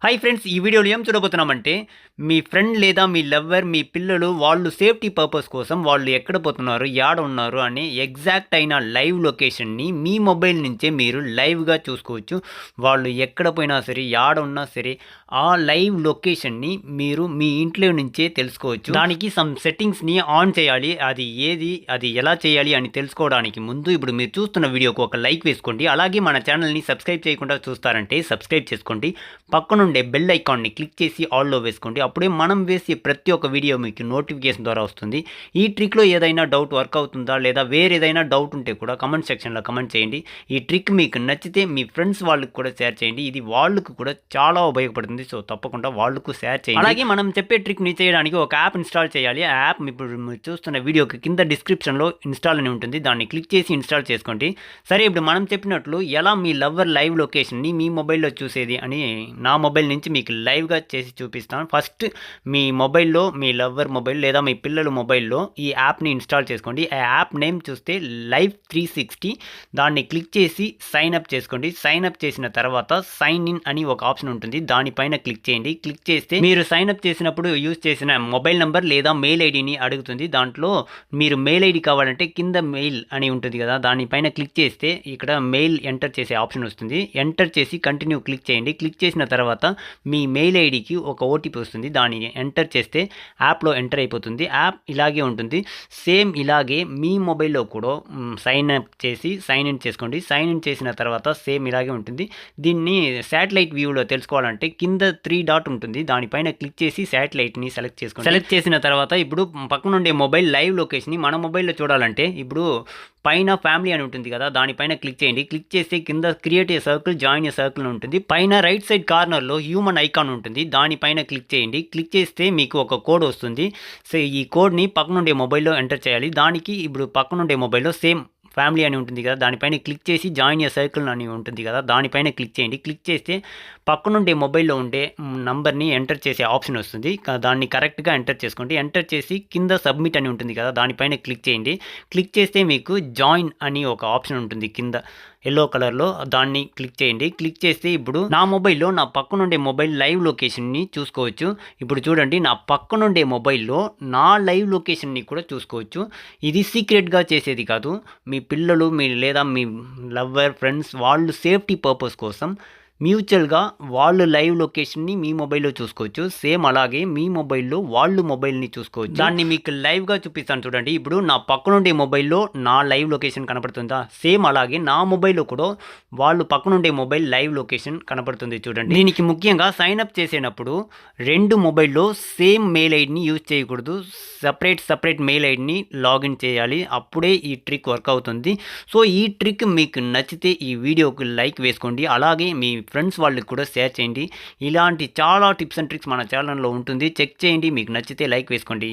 Hi friends, ఈ వీడియోలో ఏం చూడబోతున్నామంటే మీ ఫ్రెండ్ లేదా మీ లవ్వర్, మీ పిల్లలు వాళ్ళు సేఫ్టీ పర్పస్ కోసం వాళ్ళు ఎక్కడ పోతున్నారు, యాడ ఉన్నారు అని ఎగ్జాక్ట్ అయిన లైవ్ లొకేషన్ని మీ మొబైల్ నుంచే మీరు లైవ్గా చూసుకోవచ్చు. వాళ్ళు ఎక్కడ పోయినా సరే, యాడ ఉన్నా సరే ఆ లైవ్ లొకేషన్ని మీరు మీ ఇంట్లో నుంచే తెలుసుకోవచ్చు. దానికి సమ్ సెట్టింగ్స్ని ఆన్ చేయాలి. అది ఎలా చేయాలి అని తెలుసుకోవడానికి ముందు ఇప్పుడు మీరు చూస్తున్న వీడియోకి ఒక లైక్ వేసుకోండి. అలాగే మన ఛానల్ని సబ్స్క్రైబ్ చేయకుండా చూస్తారంటే సబ్స్క్రైబ్ చేసుకోండి. పక్కన ఉండే బెల్ ఐకాన్ని క్లిక్ చేసి ఆల్లో వేసుకోండి. అప్పుడే మనం వేసే ప్రతి ఒక్క వీడియో మీకు నోటిఫికేషన్ ద్వారా వస్తుంది. ఈ ట్రిక్లో ఏదైనా డౌట్ వర్క్ అవుతుందా లేదా వేరేదైనా డౌట్ ఉంటే కూడా కమెంట్ సెక్షన్లో కమెంట్ చేయండి. ఈ ట్రిక్ మీకు నచ్చితే మీ ఫ్రెండ్స్ వాళ్ళకి కూడా షేర్ చేయండి. ఇది వాళ్ళకు కూడా చాలా ఉపయోగపడుతుంది. సో తప్పకుండా వాళ్ళకు షేర్ చేయండి. అలాగే మనం చెప్పే ట్రిక్ని చేయడానికి ఒక యాప్ ఇన్స్టాల్ చేయాలి. ఆ యాప్ ఇప్పుడు మీరు చూస్తున్న వీడియోకి కింద డిస్క్రిప్షన్లో ఇన్స్టాల్ అని ఉంటుంది. దాన్ని క్లిక్ చేసి ఇన్స్టాల్ చేసుకోండి. సరే, ఇప్పుడు మనం చెప్పినట్లు ఎలా మీ లవ్వర్ లైవ్ లొకేషన్ని మీ మొబైల్లో చూసేది అని నా మొబైల్ నుంచి మీకు లైవ్గా చేసి చూపిస్తాను. ఫస్ట్ మీ మొబైల్లో, మీ లవ్వర్ మొబైల్ లేదా మీ పిల్లల మొబైల్లో ఈ యాప్ని ఇన్స్టాల్ చేసుకోండి. ఆ యాప్ నేమ్ చూస్తే లైవ్ 360. దాన్ని క్లిక్ చేసి సైన్ అప్ చేసుకోండి. సైన్ అప్ చేసిన తర్వాత సైన్ ఇన్ అని ఒక ఆప్షన్ ఉంటుంది. దానిపైన క్లిక్ చేయండి. క్లిక్ చేస్తే మీరు సైన్ అప్ చేసినప్పుడు యూజ్ చేసిన మొబైల్ నెంబర్ లేదా మెయిల్ ఐడిని అడుగుతుంది. దాంట్లో మీరు మెయిల్ ఐడి కావాలంటే కింద మెయిల్ అని ఉంటుంది కదా, దానిపైన క్లిక్ చేస్తే ఇక్కడ మెయిల్ ఎంటర్ చేసే ఆప్షన్ వస్తుంది. ఎంటర్ చేసి కంటిన్యూ క్లిక్ చేయండి. క్లిక్ చేసిన తర్వాత మీ మెయిల్ ఐడికి ఒక ఓటీపీ వస్తుంది. దాన్ని ఎంటర్ చేస్తే యాప్లో ఎంటర్ అయిపోతుంది. యాప్ ఇలాగే ఉంటుంది. సేమ్ ఇలాగే మీ మొబైల్లో కూడా సైన్ అప్ చేసి సైన్ ఇన్ చేసుకోండి. సైన్ ఇన్ చేసిన తర్వాత సేమ్ ఇలాగే ఉంటుంది. దీన్ని శాటిలైట్ వ్యూలో తెలుసుకోవాలంటే కింద 3 డాట్ ఉంటుంది. దానిపైన క్లిక్ చేసి శాటిలైట్ని సెలెక్ట్ చేసుకోండి. సెలెక్ట్ చేసిన తర్వాత ఇప్పుడు పక్కన ఉండే మొబైల్ లైవ్ లొకేషన్ని మన మొబైల్లో చూడాలంటే ఇప్పుడు పైన ఫ్యామిలీ అని ఉంటుంది కదా, దానిపైన క్లిక్ చేయండి. క్లిక్ చేస్తే కింద create a circle, join a circle ఉంటుంది. పైన రైట్ సైడ్ కార్నర్లో హ్యూమన్ ఐకాన్ ఉంటుంది. దానిపైన క్లిక్ చేయండి. క్లిక్ చేస్తే మీకు ఒక కోడ్ వస్తుంది. సో ఈ కోడ్ని పక్కనుండే మొబైల్లో ఎంటర్ చేయాలి. దానికి ఇప్పుడు పక్కనుండే మొబైల్లో సేమ్ ఫ్యామిలీ అని ఉంటుంది కదా, దానిపైన క్లిక్ చేసి జాయిన్ ఏ సర్కిల్ అని ఉంటుంది కదా, దానిపైన క్లిక్ చేయండి. క్లిక్ చేస్తే పక్కనుండే మొబైల్లో ఉండే నంబర్ని ఎంటర్ చేసే ఆప్షన్ వస్తుంది. దాన్ని కరెక్ట్గా ఎంటర్ చేసుకోండి. ఎంటర్ చేసి కింద సబ్మిట్ అని ఉంటుంది కదా, దానిపైన క్లిక్ చేయండి. క్లిక్ చేస్తే మీకు జాయిన్ అని ఒక ఆప్షన్ ఉంటుంది కింద ఎల్లో కలర్లో, దాన్ని క్లిక్ చేయండి. క్లిక్ చేస్తే ఇప్పుడు నా మొబైల్లో నా పక్కనుండే మొబైల్ లైవ్ లొకేషన్ని చూసుకోవచ్చు. ఇప్పుడు చూడండి, నా పక్కనుండే మొబైల్లో నా లైవ్ లొకేషన్ని కూడా చూసుకోవచ్చు. ఇది సీక్రెట్గా చేసేది కాదు. మీ పిల్లలు లేదా మీ లవ్వర్, ఫ్రెండ్స్ వాళ్ళు సేఫ్టీ పర్పస్ కోసం మ్యూచువల్గా వాళ్ళు లైవ్ లొకేషన్ని మీ మొబైల్లో చూసుకోవచ్చు. సేమ్ అలాగే మీ మొబైల్లో వాళ్ళు మొబైల్ని చూసుకోవచ్చు. దాన్ని మీకు లైవ్గా చూపిస్తాను చూడండి. ఇప్పుడు నా పక్కనుండే మొబైల్లో నా లైవ్ లొకేషన్ కనపడుతుందా, సేమ్ అలాగే నా మొబైల్లో కూడా వాళ్ళు పక్కనుండే మొబైల్ లైవ్ లొకేషన్ కనపడుతుంది చూడండి. దీనికి ముఖ్యంగా సైన్ అప్ చేసేటప్పుడు 2 మొబైల్లో సేమ్ మెయిల్ ఐడిని యూజ్ చేయకూడదు. సపరేట్ మెయిల్ ఐడిని లాగిన్ చేయాలి. అప్పుడే ఈ ట్రిక్ వర్క్ అవుతుంది. సో ఈ ట్రిక్ మీకు నచ్చితే ఈ వీడియోకి లైక్ వేసుకోండి. అలాగే మీ ఫ్రెండ్స్ వాళ్ళకి కూడా షేర్ చేయండి. ఇలాంటి చాలా టిప్స్ అండ్ ట్రిక్స్ మన ఛానల్లో ఉంటుంది. చెక్ చేయండి. మీకు నచ్చితే లైక్ వేసుకోండి.